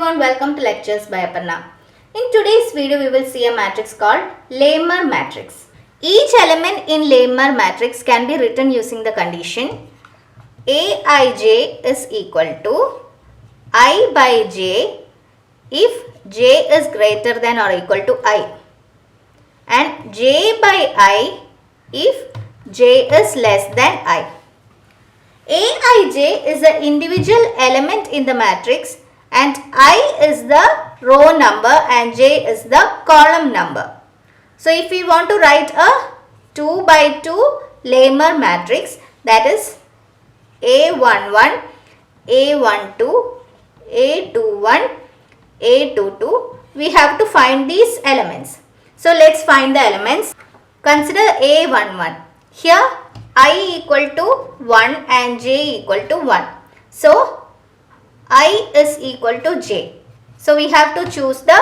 everyone, welcome to Lectures by APARNA. In today's video, we will see a matrix called LEHMER Matrix. Each element in LEHMER Matrix can be written using the condition Aij is equal to I by j if j is greater than or equal to I, and j by I if j is less than I. Aij is the individual element in the matrix and I is the row number and j is the column number. So if we want to write a 2 by 2 LEHMER matrix, that is A11, A12, A21, A22, we have to find these elements. So let's find the elements. Consider A11. Here I equal to 1 and j equal to 1. So I is equal to j. So we have to choose the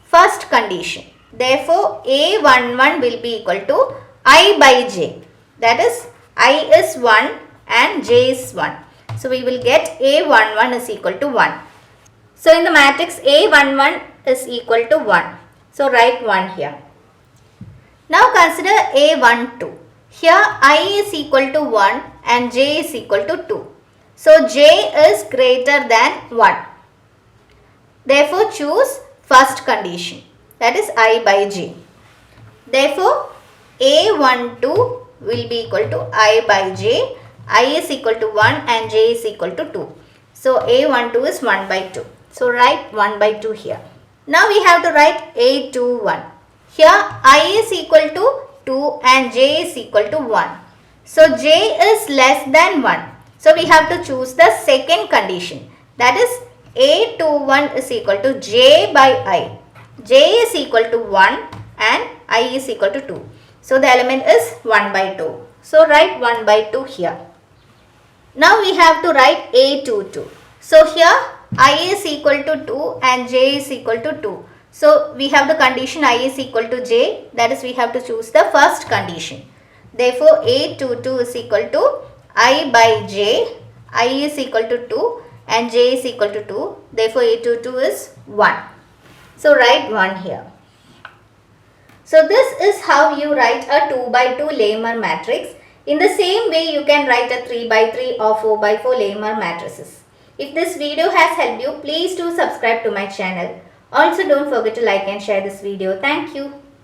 first condition. Therefore A11 will be equal to I by j. That is I is 1 and j is 1. So we will get A11 is equal to 1. So in the matrix A11 is equal to 1. So write 1 here. Now consider A12. Here I is equal to 1 and j is equal to 2. So j is greater than 1. Therefore choose first condition, that is I by j. Therefore A12 will be equal to I by j. I is equal to 1 and j is equal to 2. So A12 is 1 by 2. So write 1 by 2 here. Now we have to write A21. Here I is equal to 2 and j is equal to 1. So j is less than 1. So we have to choose the second condition, that is A21 is equal to j by I. J is equal to 1 and I is equal to 2. So the element is 1 by 2. So write 1 by 2 here. Now we have to write A22. So here I is equal to 2 and j is equal to 2. So we have the condition I is equal to j, that is we have to choose the first condition. Therefore A22 is equal to I by j. I is equal to 2 and j is equal to 2. Therefore A22 is 1. So write 1 here. So this is how you write a 2 by 2 LEHMER matrix. In the same way you can write a 3 by 3 or 4 by 4 LEHMER matrices. If this video has helped you, please do subscribe to my channel. Also don't forget to like and share this video. Thank you.